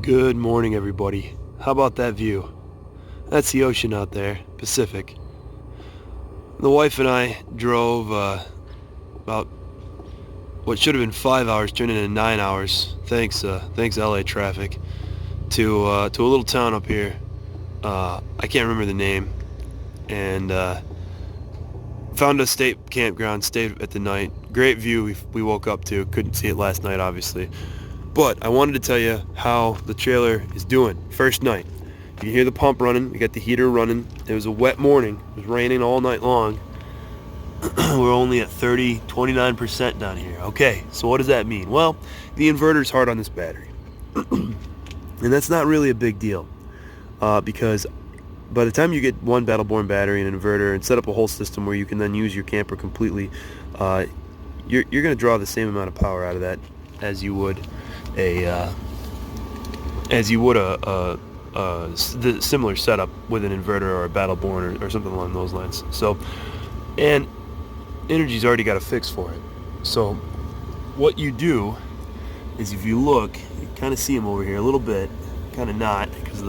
Good morning, everybody. How about that view? That's the ocean out there, Pacific. The wife and I drove about what should have been 5 hours, turned into 9 hours. Thanks LA traffic to a little town up here. I can't remember the name, and found a state campground. Stayed at the night. Great view. We woke up to. Couldn't see it last night, obviously. But I wanted to tell you how the trailer is doing. First night. You can hear the pump running. We got the heater running. It was a wet morning. It was raining all night long. We're only at 29% down here. Okay, so what does that mean? Well, the inverter's hard on this battery. And that's not really a big deal. Because by the time you get one Battle-Born battery and an inverter and set up a whole system where you can then use your camper completely, you're going to draw the same amount of power out of that as you would a the similar setup with an inverter or a Battle-Born or something along those lines. So, and Energy's already got a fix for it. So what you do is, if you look, you kind of see them over here a little bit, kind of not because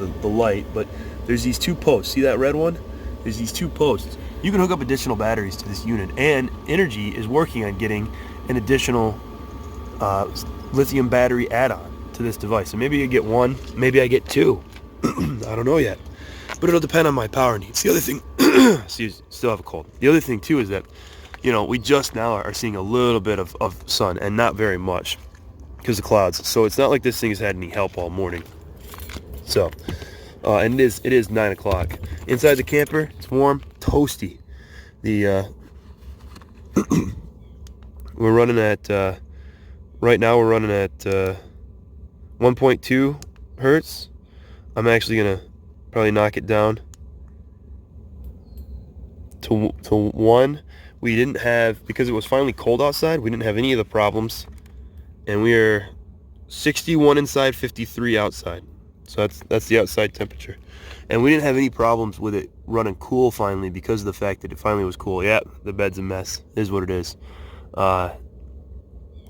of the light, but there's these two posts. See that red one? There's these two posts. You can hook up additional batteries to this unit, and Energy is working on getting an additional lithium battery add-on to this device. And maybe I get one, maybe I get two. I don't know yet, but it'll depend on my power needs. The other thing, excuse me, still have a cold. The other thing too is that, we just now are seeing a little bit of sun, and not very much because of clouds. So it's not like this thing has had any help all morning. So, and it is 9 o'clock. Inside the camper, it's warm, toasty. The we're running at right now we're running at 1.2 hertz. I'm actually gonna probably knock it down to 1. We didn't have, because it was finally cold outside, we didn't have any of the problems, and we are 61 inside, 53 outside. So that's the outside temperature, and we didn't have any problems with it running cool finally because of the fact that it finally was cool. Yeah, the bed's a mess. It is what it is.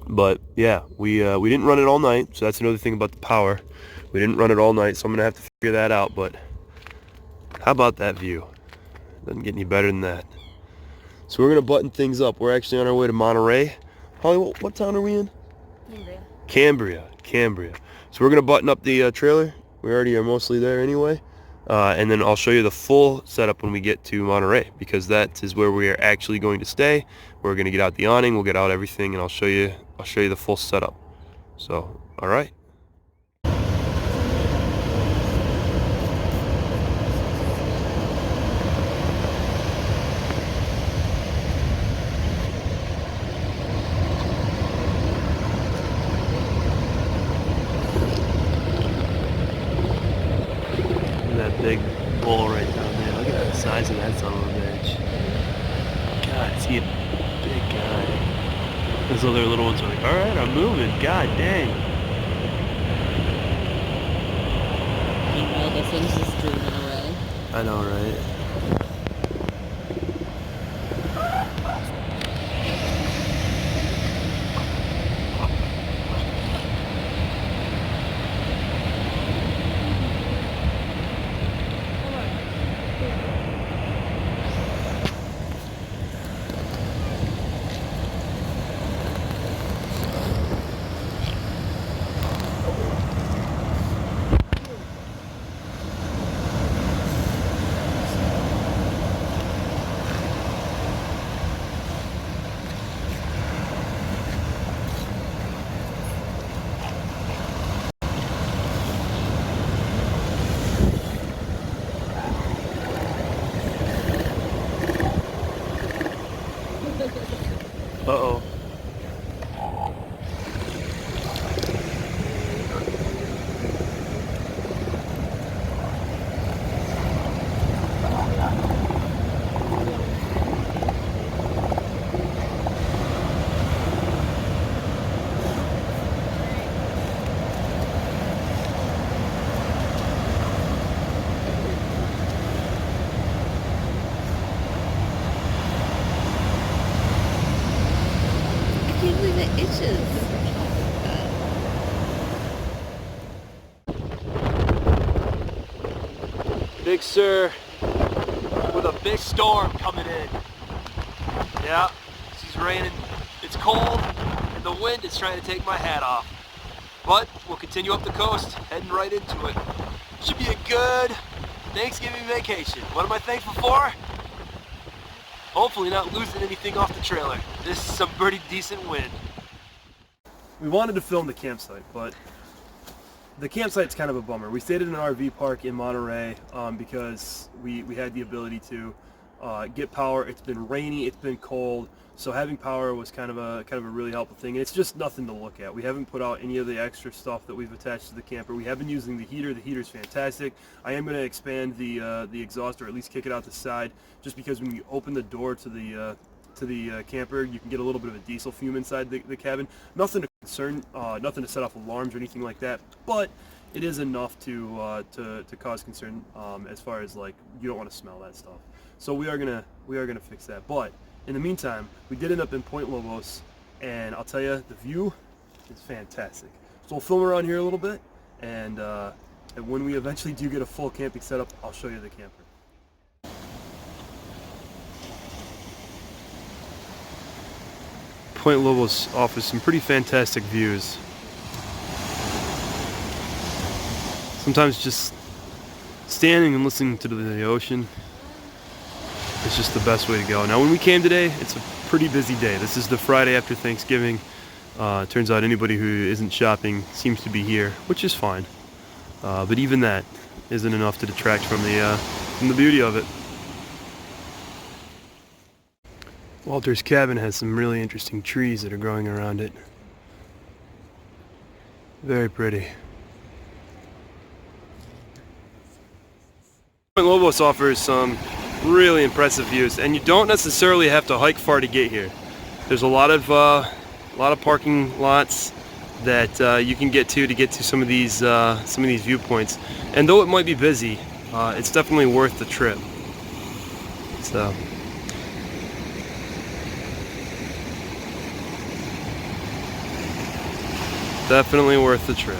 But yeah, we didn't run it all night, so that's another thing about the power. We didn't run it all night, so I'm gonna have to figure that out. But how about that view? Doesn't get any better than that. So we're gonna button things up. We're actually on our way to Monterey. Holly, what town are we in? Cambria. So we're gonna button up the trailer. We already are mostly there anyway. And then I'll show you the full setup when we get to Monterey, because that is where we are actually going to stay. We're going to get out the awning, we'll get out everything, and I'll show you the full setup. So, all right. That big bull right down there. Look at the size of that son of a bitch. God, is he a big guy? Those other little ones are like, alright, I'm moving. God dang. Meanwhile, the thing's just dreaming away. I know, right? Big Sur with a big storm coming in. Yeah, it's raining, it's cold, and the wind is trying to take my hat off. But we'll continue up the coast, heading right into it. Should be a good Thanksgiving vacation. What am I thankful for? Hopefully not losing anything off the trailer. This is some pretty decent wind. We wanted to film the campsite, but the campsite's kind of a bummer. We stayed at an RV park in Monterey because we had the ability to get power. It's been rainy, it's been cold, so having power was kind of a really helpful thing. And it's just nothing to look at. We haven't put out any of the extra stuff that we've attached to the camper. We have been using the heater. The heater's fantastic. I am going to expand the exhaust, or at least kick it out the side, just because when you open the door to the camper, you can get a little bit of a diesel fume inside the cabin. Nothing to concern, nothing to set off alarms or anything like that, but it is enough to cause concern as far as, like, you don't want to smell that stuff. So we are gonna fix that. But in the meantime, we did end up in Point Lobos, and I'll tell you, the view is fantastic. So we'll film around here a little bit, and when we eventually do get a full camping setup, I'll show you the camper. Point Lobos offers some pretty fantastic views. Sometimes just standing and listening to the ocean is just the best way to go. Now when we came today, it's a pretty busy day. This is the Friday after Thanksgiving. Turns out anybody who isn't shopping seems to be here, which is fine. But even that isn't enough to detract from the beauty of it. Walter's cabin has some really interesting trees that are growing around it. Very pretty. Point Lobos offers some really impressive views, and you don't necessarily have to hike far to get here. There's a lot of parking lots that you can get to some of these viewpoints. And though it might be busy, it's definitely worth the trip. So. Definitely worth the trip.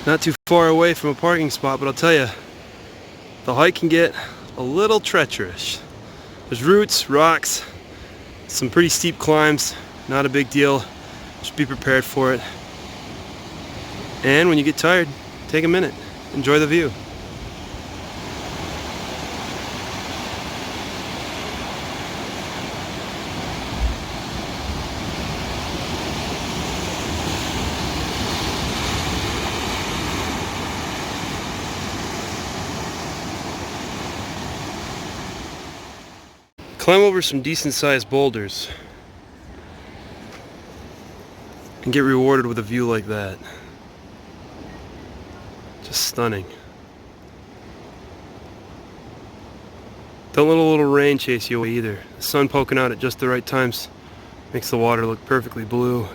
Not too far away from a parking spot, but I'll tell you, the hike can get a little treacherous. There's roots, rocks, some pretty steep climbs, not a big deal. Just be prepared for it. And when you get tired, take a minute, enjoy the view. Climb over some decent sized boulders and get rewarded with a view like that. Just stunning. Don't let a little rain chase you away either. The sun poking out at just the right times makes the water look perfectly blue,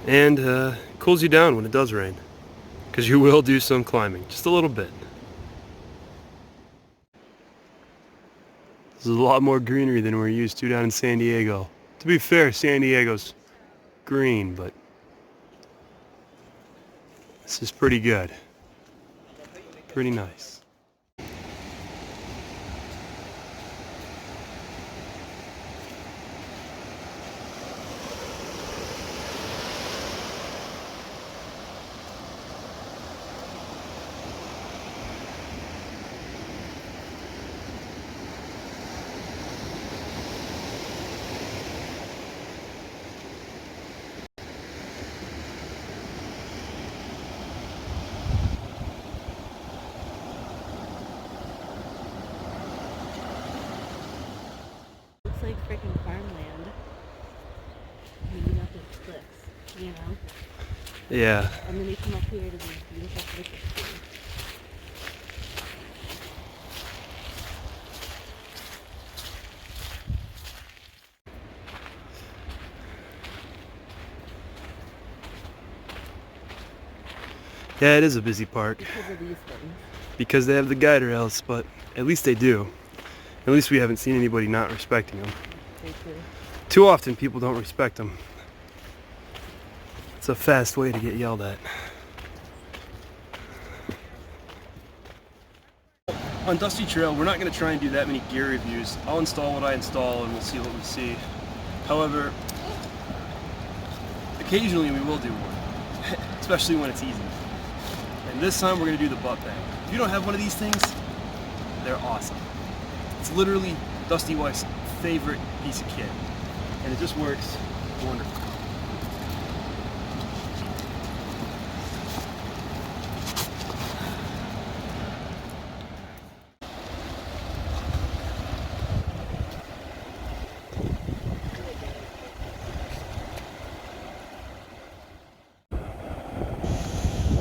and cools you down when it does rain, because you will do some climbing, just a little bit. There's a lot more greenery than we're used to down in San Diego. To be fair, San Diego's green, but this is pretty good. Pretty nice. Looks like freaking farmland. Maybe up with cliffs, you know? Yeah. And then you come up here to these beautiful places too. Yeah, it is a busy park. Because of these things. Because they have the guide rails, but at least they do. At least we haven't seen anybody not respecting them. They do. Too often people don't respect them. It's a fast way to get yelled at. On Dusty Trail, we're not going to try and do that many gear reviews. I'll install what I install and we'll see what we see. However, occasionally we will do one, especially when it's easy. And this time we're going to do the butt bag. If you don't have one of these things, they're awesome. It's literally Dusty Wife's favorite piece of kit, and it just works wonderful.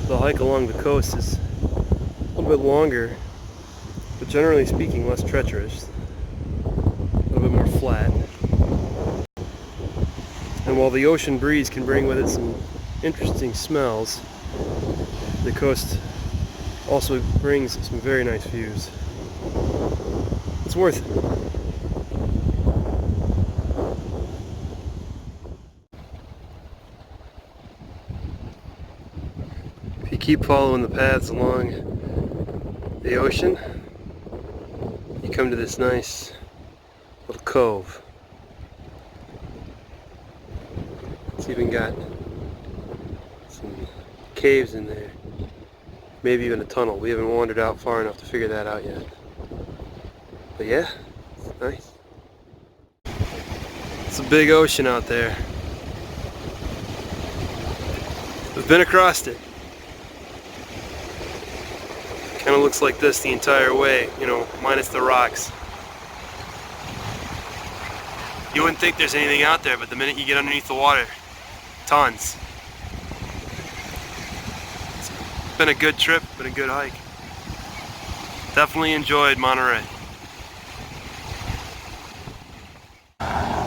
The hike along the coast is a little bit longer, but generally speaking less treacherous, a little bit more flat. And while the ocean breeze can bring with it some interesting smells, the coast also brings some very nice views. It's worth it. If you keep following the paths along the ocean, you come to this nice little cove. It's even got some caves in there, maybe even a tunnel. We haven't wandered out far enough to figure that out yet. But yeah, it's nice. It's a big ocean out there. We've been across it. Kind of looks like this the entire way, you know, minus the rocks. You wouldn't think there's anything out there, but the minute you get underneath the water, tons. It's been a good trip, been a good hike. Definitely enjoyed Monterey.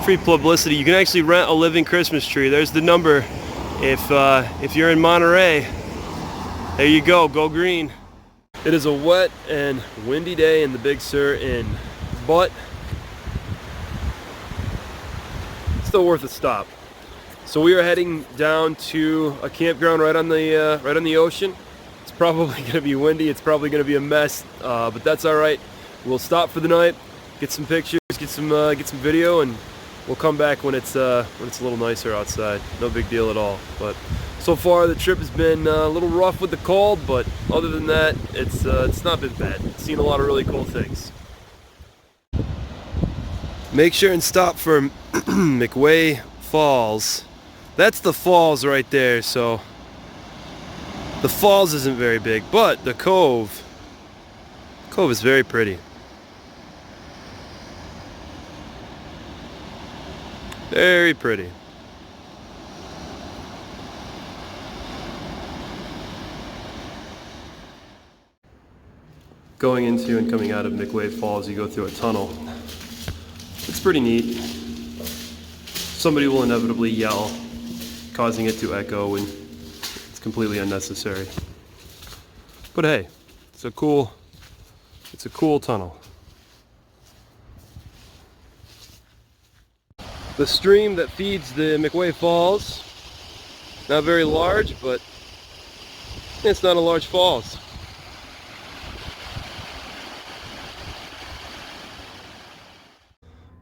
Free publicity, you can actually rent a living Christmas tree. There's the number. If you're in Monterey, there you go, go green. It is a wet and windy day in the Big Sur Inn, but still worth a stop. So we are heading down to a campground right on the ocean. It's probably going to be windy. It's probably going to be a mess, but that's all right. We'll stop for the night, get some pictures, get some video, and we'll come back when it's a little nicer outside. No big deal at all. But so far the trip has been a little rough with the cold, but other than that, it's not been bad. Seen a lot of really cool things. Make sure and stop for McWay Falls. That's the falls right there. So the falls isn't very big, but the cove is very pretty. Very pretty. Going into and coming out of McWay Falls, you go through a tunnel. It's pretty neat. Somebody will inevitably yell, causing it to echo, and it's completely unnecessary. But hey, it's a cool tunnel. The stream that feeds the McWay Falls, not very large, but it's not a large falls.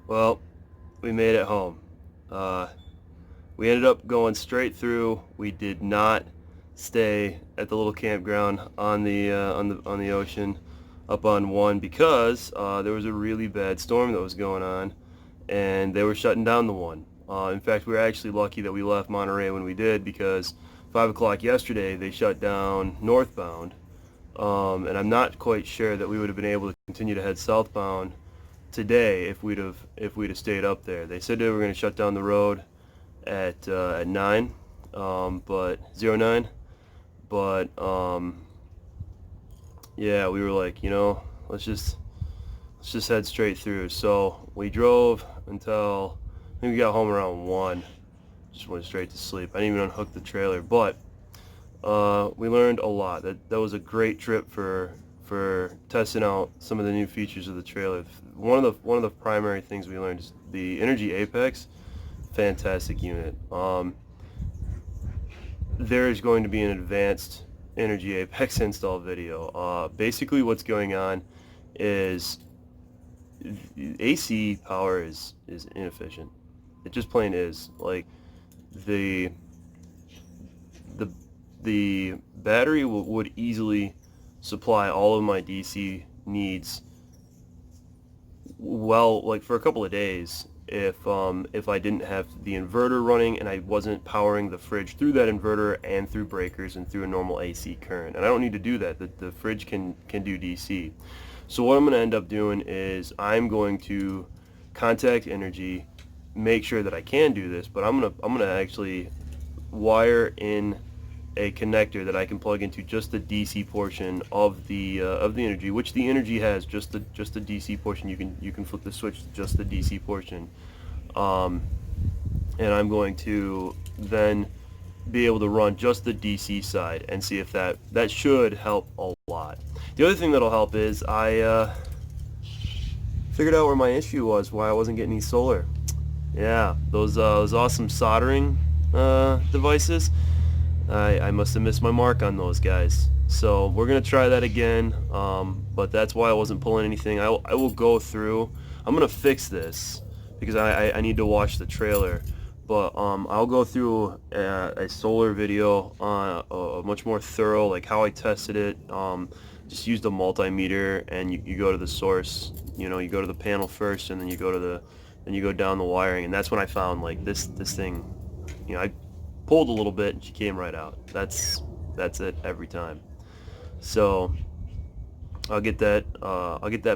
Well, we made it home. We ended up going straight through. We did not stay at the little campground on the ocean up on one because there was a really bad storm that was going on, and they were shutting down the one. In fact, we were actually lucky that we left Monterey when we did, because 5 o'clock yesterday they shut down northbound, and I'm not quite sure that we would have been able to continue to head southbound today if we'd have stayed up there. They said they were going to shut down the road at 9, but 09. But yeah, we were like, you know, let's just head straight through. So we drove until I think we got home around 1. Just went straight to sleep. I didn't even unhook the trailer, but we learned a lot. That was a great trip for for testing out some of the new features of the trailer. One of the primary things we learned is the Energy Apex. Fantastic unit. There is going to be an advanced Energy Apex install video. Basically what's going on is AC power is inefficient. It just plain is. Like the the battery would easily supply all of my DC needs well, like for a couple of days, if I didn't have the inverter running and I wasn't powering the fridge through that inverter and through breakers and through a normal AC current. And I don't need to do that. The fridge can do DC. So what I'm going to end up doing is I'm going to contact Energy, make sure that I can do this, but I'm gonna actually wire in a connector that I can plug into just the DC portion of the Energy, which the Energy has just the DC portion. You can flip the switch to just the DC portion, and I'm going to then be able to run just the DC side and see if that should help a lot. The other thing that'll help is I figured out where my issue was, why I wasn't getting any solar. Yeah, those awesome soldering devices. I must have missed my mark on those guys. So we're going to try that again, but that's why I wasn't pulling anything. I will go through. I'm going to fix this because I need to watch the trailer. But I'll go through a solar video on a much more thorough, like how I tested it. Just used a multimeter, and you go to the source. You go to the panel first, and then you go down the wiring, and that's when I found like this thing. I pulled a little bit and she came right out. That's it every time. So I'll get that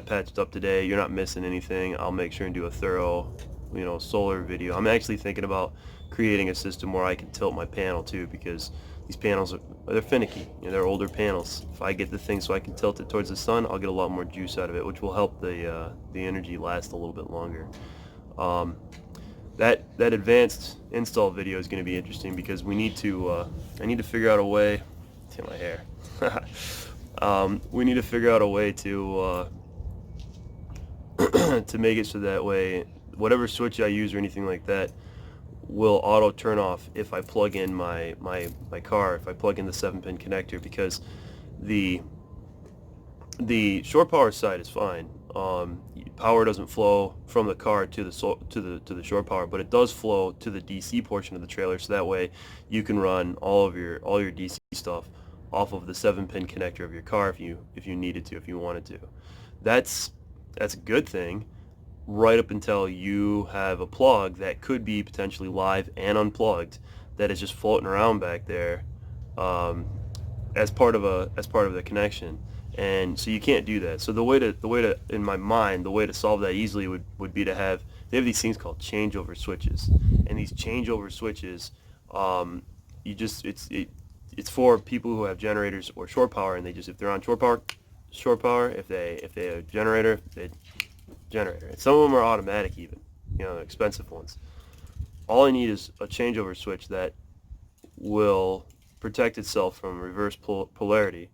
patched up today. You're not missing anything. I'll make sure and do a thorough solar video. I'm actually thinking about creating a system where I can tilt my panel too, because these panels they're finicky. They're older panels. If I get the thing so I can tilt it towards the sun, I'll get a lot more juice out of it, which will help the Energy last a little bit longer. That advanced install video is going to be interesting because we need to I need to figure out a way to my hair. We need to figure out a way to to make it so that way whatever switch I use or anything like that will auto turn off if I plug in my car, if I plug in the 7-pin connector, because the shore power side is fine. Power doesn't flow from the car to the shore power, but it does flow to the DC portion of the trailer, so that way you can run all your DC stuff off of the 7-pin connector of your car if you needed to, if you wanted to. That's a good thing, right up until you have a plug that could be potentially live and unplugged that is just floating around back there as part of the connection. And so you can't do that. So the way to in my mind, the way to solve that easily would be to have these things called changeover switches. And these changeover switches, it's for people who have generators or shore power, and if they're on shore power, if they have a generator, generator. And some of them are automatic even, expensive ones. All I need is a changeover switch that will protect itself from reverse polarity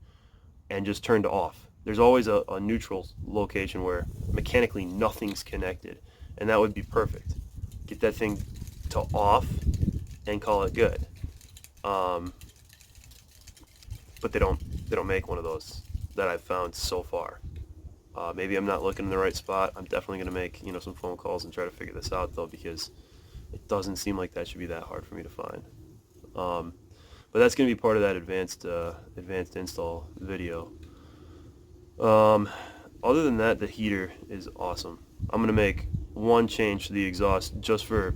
and just turn to off. There's always a neutral location where mechanically nothing's connected, and that would be perfect. Get that thing to off and call it good. But they don't make one of those that I've found so far. Maybe I'm not looking in the right spot. I'm definitely going to make some phone calls and try to figure this out though, because it doesn't seem like that should be that hard for me to find. But that's going to be part of that advanced install video. Other than that, the heater is awesome. I'm going to make one change to the exhaust just for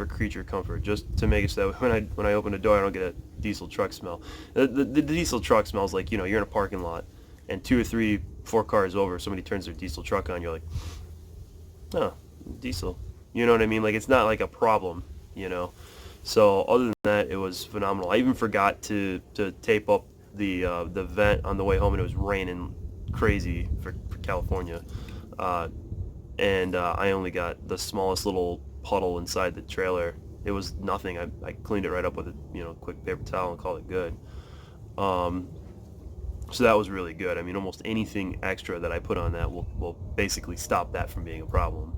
creature comfort, just to make it so that when I open the door, I don't get a diesel truck smell. The diesel truck smells like you're in a parking lot, and 2 or 3, 4 cars over, somebody turns their diesel truck on. You're like, oh, diesel. You know what I mean? Like, it's not like a problem. So other than that, it was phenomenal. I even forgot to tape up the vent on the way home, and it was raining crazy for California, and I only got the smallest little puddle inside the trailer. It was nothing. I cleaned it right up with a quick paper towel and called it good. So that was really good. I mean, almost anything extra that I put on that will basically stop that from being a problem.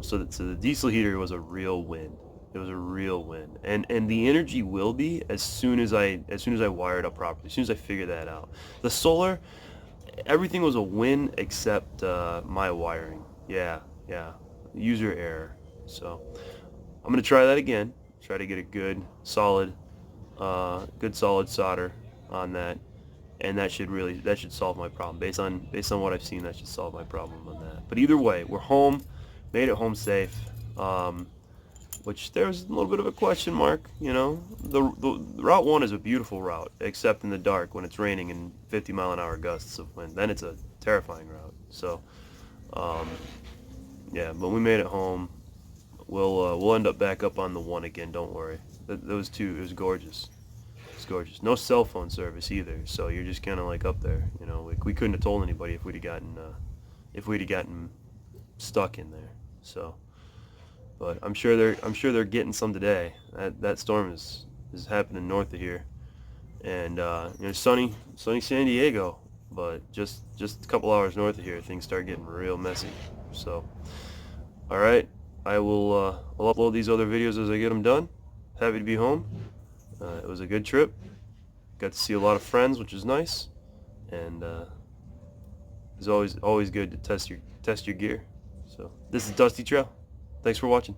So the diesel heater was a real win. It was a real win, and the energy will be as soon as I wire it up properly, as soon as I figure that out. The solar, everything was a win except my wiring. Yeah, user error. So I'm gonna try that again. Try to get a good solid solder on that, and that should solve my problem. Based on what I've seen, that should solve my problem on that. But either way, we're home, made it home safe. Which there's a little bit of a question mark, you know. The Route 1 is a beautiful route, except in the dark when it's raining and 50-mile-an-hour gusts of wind. Then it's a terrifying route. So, um, yeah, but we made it home. We'll end up back up on the 1 again. Don't worry. Those two, it was gorgeous. It's gorgeous. No cell phone service either, so you're just kind of like up there. You know, we couldn't have told anybody if we'd have gotten stuck in there. So. But I'm sure they're getting some today. That storm is happening north of here, and sunny San Diego, but just a couple hours north of here, things start getting real messy. So, all right, I'll upload these other videos as I get them done. Happy to be home. It was a good trip. Got to see a lot of friends, which is nice, and it's always good to test your gear. So this is Dusty Trail. Thanks for watching.